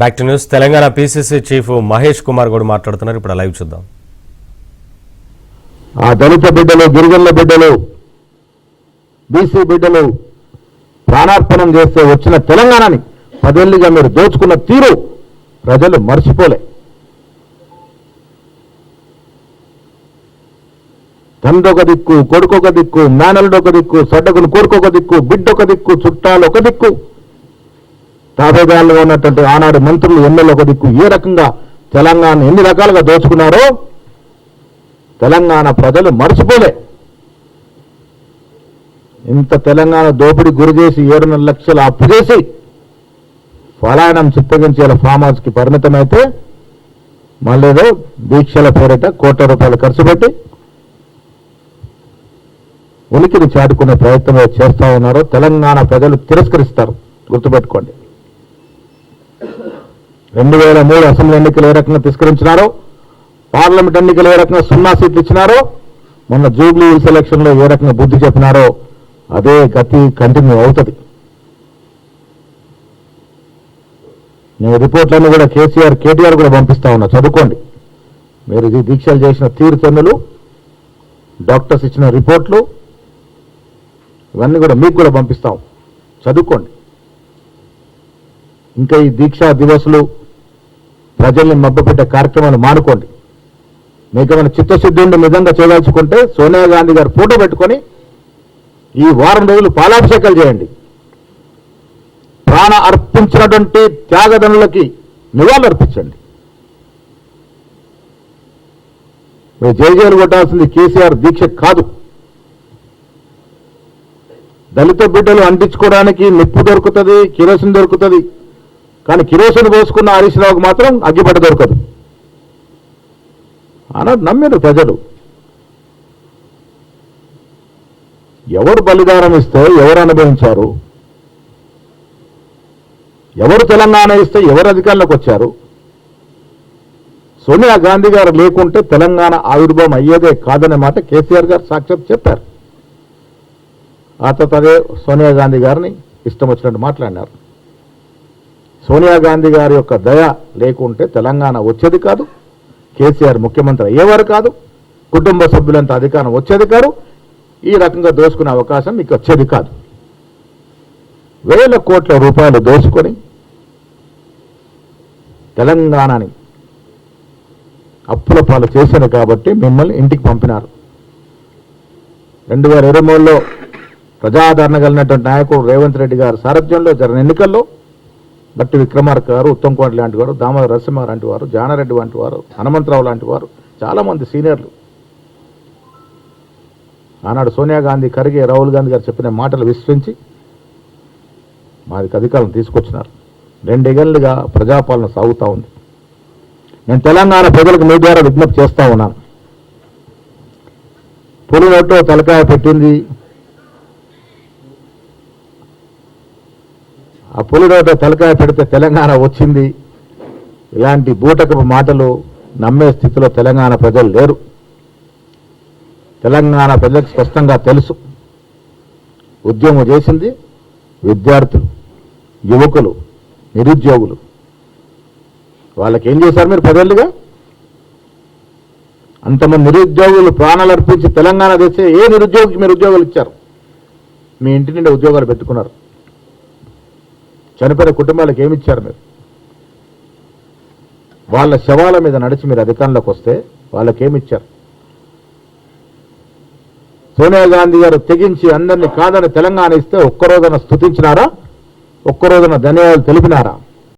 Back to news. Telangana PCC chief Mahesh Kumar Goud మాట్లాడుతున్నారు. ఇప్పుడు live చూద్దాం. ఆ దళిత బిడ్డలు, గిరిజనుల బిడ్డలు, బీసీ బిడ్డలు ప్రాణార్పణం చేస్తే వచ్చిన తెలంగాణని 10 ఏళ్లుగా మీరు దోచుకున్న తీరు ప్రజలు మర్చిపోలే. తండ్రొక దిక్కు, కొడుకొక దిక్కు, మేనలుడొక దిక్కు, సడ్డకుని కొడుకొక దిక్కు, బిడ్డొక దిక్కు, చుట్టాలు ఒక దిక్కు, తాబేదారులుగా ఉన్నటువంటి ఆనాడు మంత్రులు, ఎమ్మెల్యే ఒక దిక్కు. ఏ రకంగా తెలంగాణ ఎన్ని రకాలుగా దోచుకున్నారో తెలంగాణ ప్రజలు మర్చిపోలే. ఇంత తెలంగాణ దోపిడీ గురి చేసి 7.5 లక్షల అప్పు చేసి పలాయనం చిత్తగించేలా ఫామ్ హౌస్కి పరిమితమైతే మళ్ళేదో దీక్షల పేరిట కోట్ల రూపాయలు ఖర్చు పెట్టి ఉనికిని చాటుకునే ప్రయత్నం చేస్తా ఉన్నారో తెలంగాణ ప్రజలు తిరస్కరిస్తారు. గుర్తుపెట్టుకోండి. 2003 అసెంబ్లీ ఎన్నికలు ఏ రకంగా తిరస్కరించినారో, పార్లమెంట్ ఎన్నికలు ఏ రకంగా 0 సీట్లు ఇచ్చినారో, మొన్న జూబ్లీ హిల్స్ ఎలక్షన్లో ఏ రకంగా బుద్ధి చెప్పినారో అదే గతి కంటిన్యూ అవుతుంది. నేను రిపోర్ట్లన్నీ కూడా కేటీఆర్ కూడా పంపిస్తా ఉన్నా, చదువుకోండి. మీరు ఈ దీక్షలు చేసిన తీరుతెన్నులు, డాక్టర్స్ ఇచ్చిన రిపోర్ట్లు ఇవన్నీ కూడా మీకు కూడా పంపిస్తాం, చదువుకోండి. ఇంకా ఈ దీక్షా దివసులు, ప్రజల్ని మభ్యపెట్టే కార్యక్రమాలు మానుకోండి. మీకేమైనా చిత్తశుద్ధి ఉండి నిజంగా చేయదలుచుకుంటే సోనియా గాంధీ గారు ఫోటో పెట్టుకొని ఈ వారం రోజులు పాలాభిషేకాలు చేయండి. ప్రాణ అర్పించినటువంటి త్యాగదనులకి నివాళులు అర్పించండి. మీరు జైలు కొట్టాల్సింది కేసీఆర్ దీక్ష కాదు. దళిత బిడ్డలు అంటించుకోవడానికి నిప్పు దొరుకుతుంది, కిరోసిన్ దొరుకుతుంది. కానీ కిరోసిన్ పోసుకున్న హరీష్ రావుకు మాత్రం అగ్గిపట్ట దొరకదు అన్నది నమ్మారు ప్రజలు. ఎవరు బలిదానం ఇస్తే ఎవరు అనుభవించారు, ఎవరు తెలంగాణ ఇస్తే ఎవరు అధికారంలోకి వచ్చారు. సోనియా గాంధీ గారు లేకుంటే తెలంగాణ ఆవిర్భావం అయ్యేదే కాదనే మాట కేసీఆర్ గారు సాక్షాత్ చెప్పారు. ఆ తర్వాత అదే సోనియా గాంధీ గారిని ఇష్టం వచ్చినట్టు మాట్లాడినారు. సోనియా గాంధీ గారి యొక్క దయ లేకుంటే తెలంగాణ వచ్చేది కాదు, కేసీఆర్ ముఖ్యమంత్రి అయ్యేవారు కాదు, కుటుంబ సభ్యులంతా అధికారం వచ్చేది కాదు, ఈ రకంగా దోచుకునే అవకాశం మీకు వచ్చేది కాదు. వేల కోట్ల రూపాయలు దోచుకొని తెలంగాణని అప్పుల పాలు చేశారు కాబట్టి మిమ్మల్ని ఇంటికి పంపినారు. 2023లో ప్రజాదరణ కలిగినటువంటి నాయకుడు రేవంత్ రెడ్డి గారి సారథ్యంలో జరిగిన ఎన్నికల్లో బట్టి విక్రమార్క గారు, ఉత్తమ్ కుమార్ లాంటి వారు, దామోదర నరసింహ లాంటి వారు, జానారెడ్డి వంటి వారు, హనుమంతరావు లాంటి వారు, చాలామంది సీనియర్లు ఆనాడు సోనియా గాంధీ, ఖర్గే, రాహుల్ గాంధీ గారు చెప్పిన మాటలు విశ్వసించి మాదికి అధికారం తీసుకొచ్చినారు. 2 ఏళ్లుగా ప్రజాపాలన సాగుతూ ఉంది. నేను తెలంగాణ ప్రజలకు మీ ద్వారా విజ్ఞప్తి చేస్తూ ఉన్నాను. పులి నోట్లో తలకాయ పెట్టింది, ఆ పులి నోట్లో తలకాయ పెడితే తెలంగాణ వచ్చింది, ఇలాంటి బూటకపు మాటలు నమ్మే స్థితిలో తెలంగాణ ప్రజలు లేరు. తెలంగాణ ప్రజలకు స్పష్టంగా తెలుసు. ఉద్యమం చేసింది విద్యార్థులు, యువకులు, నిరుద్యోగులు. వాళ్ళకి ఏం చేశారు మీరు 10 ఏళ్లుగా? అంతమంది నిరుద్యోగులు ప్రాణాలు అర్పించి తెలంగాణ తెచ్చే ఏ నిరుద్యోగికి మీరు ఉద్యోగాలు ఇచ్చారు? మీ ఇంటి నుండి ఉద్యోగాలు పెట్టుకున్నారు. చనిపోయిన కుటుంబాలకు ఏమి ఇచ్చారు మీరు? వాళ్ళ శవాల మీద నడిచి మీరు అధికారంలోకి వస్తే వాళ్ళకేమి ఇచ్చారు? సోనియా గాంధీ గారు తెగించి అందరినీ కాదని తెలంగాణ ఇస్తే ఒక్కరోజున స్తుతించినారా? ఒక్కరోజున ధన్యవాదాలు తెలిపినారా?